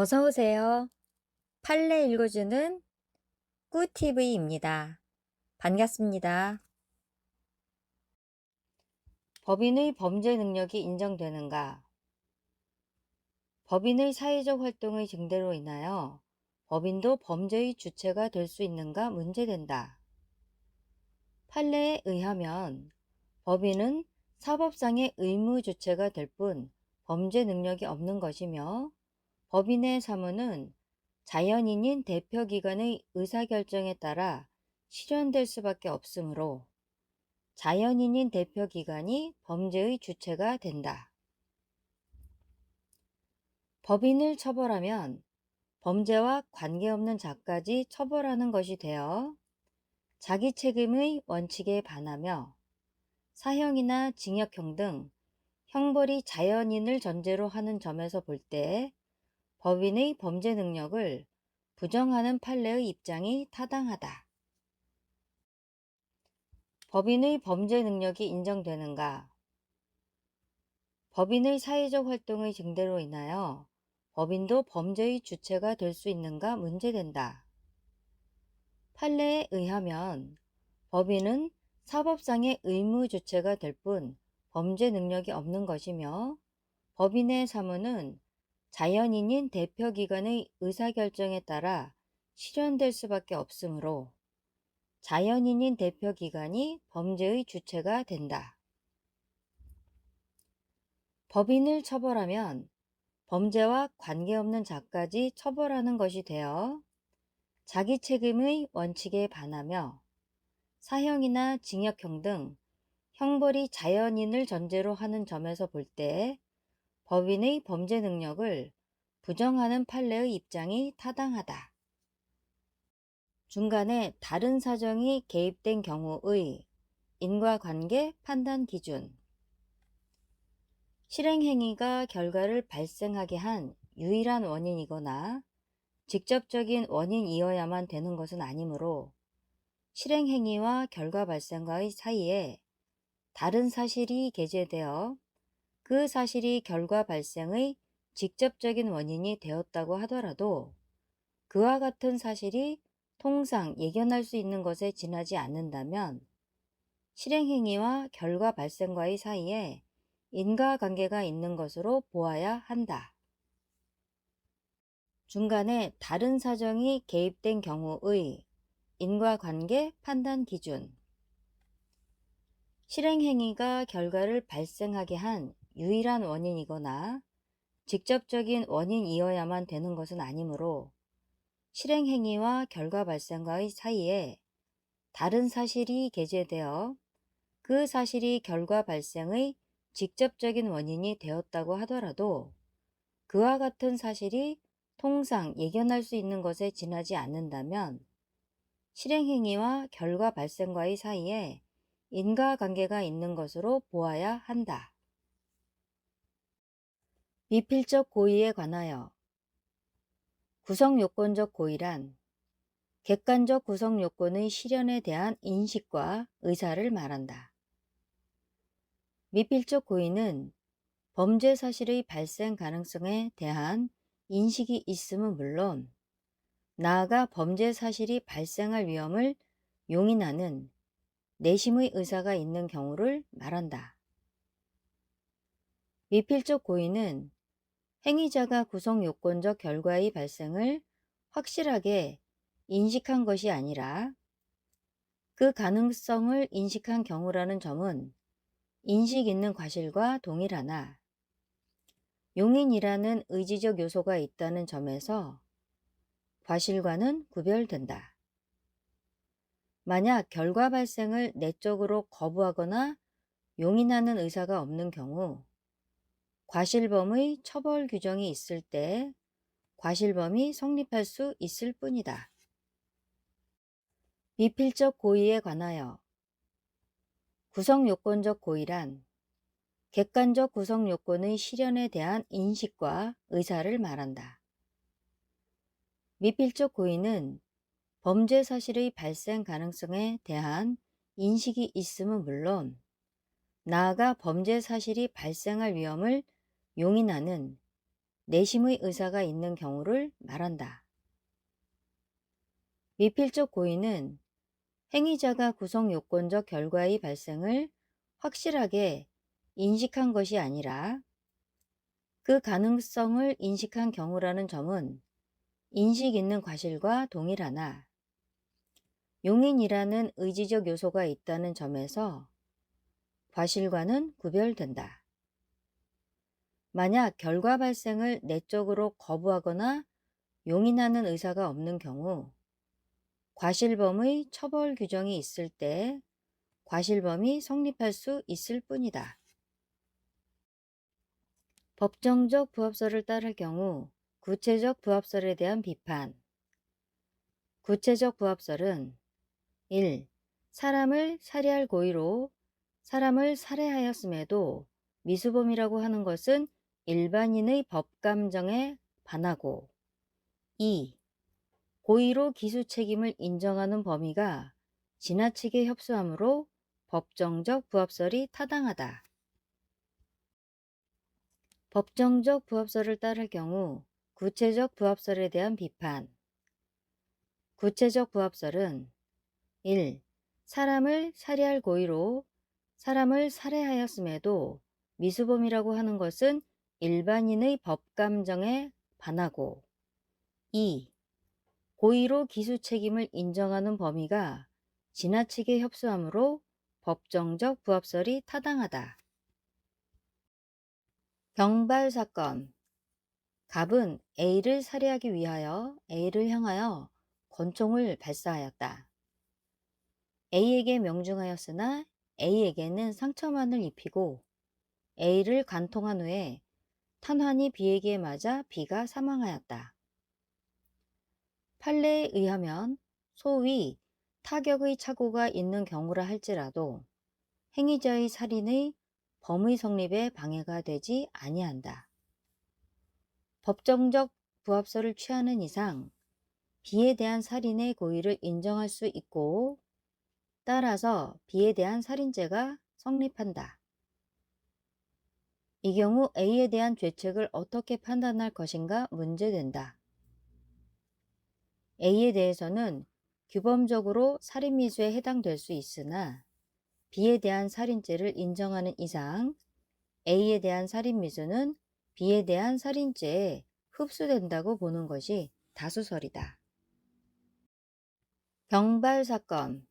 어서 오세요. 판례 읽어주는 꿀TV입니다. 반갑습니다. 법인의 범죄 능력이 인정되는가? 법인의 사회적 활동의 증대로 인하여 법인도 범죄의 주체가 될 수 있는가 문제된다. 판례에 의하면 법인은 사법상의 의무 주체가 될 뿐 범죄 능력이 없는 것이며, 법인의 사무는 자연인인 대표기관의 의사결정에 따라 실현될 수밖에 없으므로 자연인인 대표기관이 범죄의 주체가 된다. 법인을 처벌하면 범죄와 관계없는 자까지 처벌하는 것이 되어 자기 책임의 원칙에 반하며 사형이나 징역형 등 형벌이 자연인을 전제로 하는 점에서 볼 때 법인의 범죄 능력을 부정하는 판례의 입장이 타당하다. 법인의 범죄 능력이 인정되는가? 법인의 사회적 활동의 증대로 인하여 법인도 범죄의 주체가 될 수 있는가 문제된다. 판례에 의하면 법인은 사법상의 의무 주체가 될 뿐 범죄 능력이 없는 것이며, 법인의 사무는 자연인인 대표기관의 의사결정에 따라 실현될 수밖에 없으므로 자연인인 대표기관이 범죄의 주체가 된다. 법인을 처벌하면 범죄와 관계없는 자까지 처벌하는 것이 되어 자기 책임의 원칙에 반하며 사형이나 징역형 등 형벌이 자연인을 전제로 하는 점에서 볼 때 법인의 범죄 능력을 부정하는 판례의 입장이 타당하다. 중간에 다른 사정이 개입된 경우의 인과관계 판단 기준. 실행행위가 결과를 발생하게 한 유일한 원인이거나 직접적인 원인이어야만 되는 것은 아니므로 실행행위와 결과 발생과의 사이에 다른 사실이 게재되어 그 사실이 결과 발생의 직접적인 원인이 되었다고 하더라도 그와 같은 사실이 통상 예견할 수 있는 것에 지나지 않는다면 실행행위와 결과 발생과의 사이에 인과관계가 있는 것으로 보아야 한다. 중간에 다른 사정이 개입된 경우의 인과관계 판단 기준. 실행행위가 결과를 발생하게 한 유일한 원인이거나 직접적인 원인이어야만 되는 것은 아니므로 실행행위와 결과 발생과의 사이에 다른 사실이 게재되어 그 사실이 결과 발생의 직접적인 원인이 되었다고 하더라도 그와 같은 사실이 통상 예견할 수 있는 것에 지나지 않는다면 실행행위와 결과 발생과의 사이에 인과관계가 있는 것으로 보아야 한다. 미필적 고의에 관하여. 구성요건적 고의란 객관적 구성요건의 실현에 대한 인식과 의사를 말한다. 미필적 고의는 범죄 사실의 발생 가능성에 대한 인식이 있음은 물론 나아가 범죄 사실이 발생할 위험을 용인하는 내심의 의사가 있는 경우를 말한다. 미필적 고의는 행위자가 구성 요건적 결과의 발생을 확실하게 인식한 것이 아니라 그 가능성을 인식한 경우라는 점은 인식 있는 과실과 동일하나 용인이라는 의지적 요소가 있다는 점에서 과실과는 구별된다. 만약 결과 발생을 내적으로 거부하거나 용인하는 의사가 없는 경우 과실범의 처벌 규정이 있을 때 과실범이 성립할 수 있을 뿐이다. 미필적 고의에 관하여. 구성요건적 고의란 객관적 구성요건의 실현에 대한 인식과 의사를 말한다. 미필적 고의는 범죄 사실의 발생 가능성에 대한 인식이 있음은 물론 나아가 범죄 사실이 발생할 위험을 용인하는 내심의 의사가 있는 경우를 말한다. 미필적 고의는 행위자가 구성 요건적 결과의 발생을 확실하게 인식한 것이 아니라 그 가능성을 인식한 경우라는 점은 인식 있는 과실과 동일하나 용인이라는 의지적 요소가 있다는 점에서 과실과는 구별된다. 만약 결과 발생을 내적으로 거부하거나 용인하는 의사가 없는 경우 과실범의 처벌 규정이 있을 때 과실범이 성립할 수 있을 뿐이다. 법정적 부합설을 따를 경우 구체적 부합설에 대한 비판. 구체적 부합설은 1. 사람을 살해할 고의로 사람을 살해하였음에도 미수범이라고 하는 것은 일반인의 법감정에 반하고 2. 고의로 기수 책임을 인정하는 범위가 지나치게 협소하므로 법정적 부합설이 타당하다. 법정적 부합설을 따를 경우 구체적 부합설에 대한 비판. 구체적 부합설은 1. 사람을 살해할 고의로 사람을 살해하였음에도 미수범이라고 하는 것은 일반인의 법감정에 반하고 2. 고의로 기수 책임을 인정하는 범위가 지나치게 협소하므로 법정적 부합설이 타당하다. 경발 사건. 갑은 A를 살해하기 위하여 A를 향하여 권총을 발사하였다. A에게 명중하였으나 A에게는 상처만을 입히고 A를 관통한 후에 탄환이 B에게 맞아 B가 사망하였다. 판례에 의하면 소위 타격의 착오가 있는 경우라 할지라도 행위자의 살인의 범의 성립에 방해가 되지 아니한다. 법정적 부합설을 취하는 이상 B에 대한 살인의 고의를 인정할 수 있고 따라서 B에 대한 살인죄가 성립한다. 이 경우 A에 대한 죄책을 어떻게 판단할 것인가 문제된다. A에 대해서는 규범적으로 살인미수에 해당될 수 있으나 B에 대한 살인죄를 인정하는 이상 A에 대한 살인미수는 B에 대한 살인죄에 흡수된다고 보는 것이 다수설이다. 경발 사건.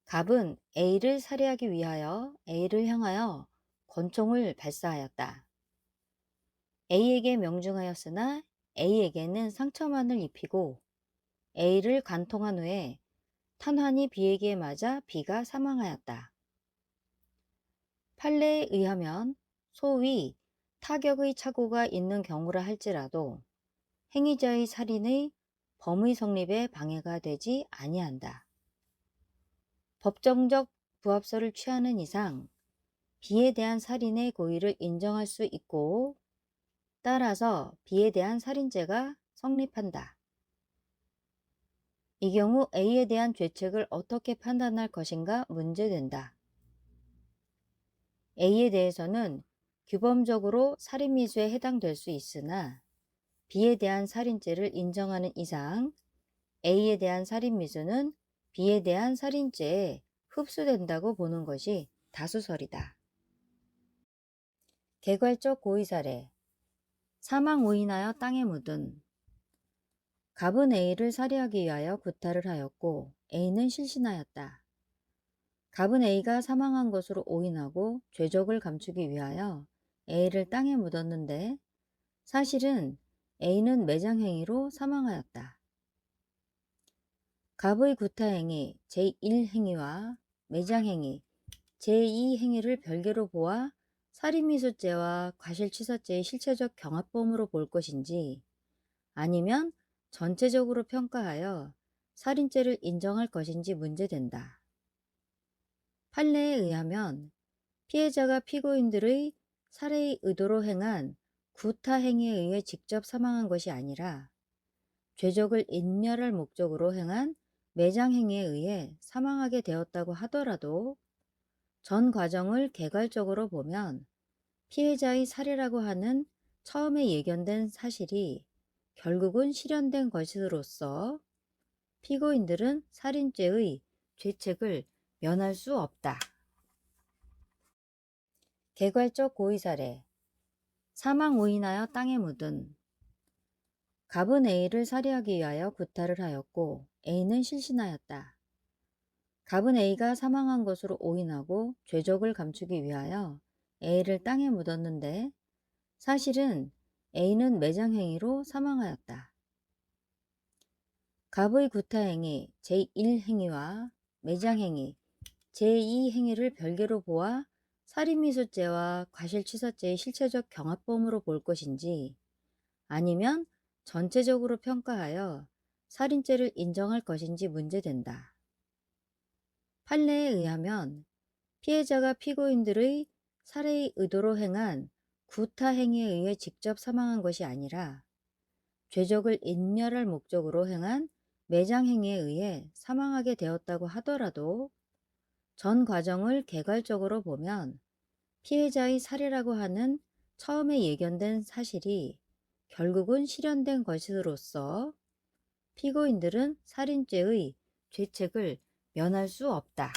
갑은 A를 살해하기 위하여 A를 향하여 권총을 발사하였다. A에게 명중하였으나 A에게는 상처만을 입히고 A를 관통한 후에 탄환이 B에게 맞아 B가 사망하였다. 판례에 의하면 소위 타격의 착오가 있는 경우라 할지라도 행위자의 살인의 범의 성립에 방해가 되지 아니한다. 법정적 부합설을 취하는 이상 B에 대한 살인의 고의를 인정할 수 있고 따라서 B에 대한 살인죄가 성립한다. 이 경우 A에 대한 죄책을 어떻게 판단할 것인가 문제된다. A에 대해서는 규범적으로 살인미수에 해당될 수 있으나 B에 대한 살인죄를 인정하는 이상 A에 대한 살인미수는 B에 대한 살인죄에 흡수된다고 보는 것이 다수설이다. 개괄적 고의 사례. 사망 오인하여 땅에 묻은. 갑은 A를 살해하기 위하여 구타를 하였고 A는 실신하였다. 갑은 A가 사망한 것으로 오인하고 죄적을 감추기 위하여 A를 땅에 묻었는데 사실은 A는 매장행위로 사망하였다. 갑의 구타행위 제1행위와 매장행위 제2행위를 별개로 보아 살인미수죄와 과실치사죄의 실체적 경합범으로 볼 것인지 아니면 전체적으로 평가하여 살인죄를 인정할 것인지 문제된다. 판례에 의하면 피해자가 피고인들의 살해의 의도로 행한 구타 행위에 의해 직접 사망한 것이 아니라 죄적을 인멸할 목적으로 행한 매장 행위에 의해 사망하게 되었다고 하더라도 전 과정을 개괄적으로 보면 피해자의 살해라고 하는 처음에 예견된 사실이 결국은 실현된 것으로서 피고인들은 살인죄의 죄책을 면할 수 없다. 개괄적 고의 사례. 사망 오인하여 땅에 묻은. 갑은 A를 살해하기 위하여 구타를 하였고 A는 실신하였다. 갑은 A가 사망한 것으로 오인하고 죄적을 감추기 위하여 A를 땅에 묻었는데 사실은 A는 매장행위로 사망하였다. 갑의 구타행위 제1행위와 매장행위 제2행위를 별개로 보아 살인미수죄와 과실치사죄의 실체적 경합범으로 볼 것인지 아니면 전체적으로 평가하여 살인죄를 인정할 것인지 문제된다. 판례에 의하면 피해자가 피고인들의 살해의 의도로 행한 구타 행위에 의해 직접 사망한 것이 아니라 죄적을 인멸할 목적으로 행한 매장 행위에 의해 사망하게 되었다고 하더라도 전 과정을 개괄적으로 보면 피해자의 살해라고 하는 처음에 예견된 사실이 결국은 실현된 것으로서 피고인들은 살인죄의 죄책을 면할 수 없다.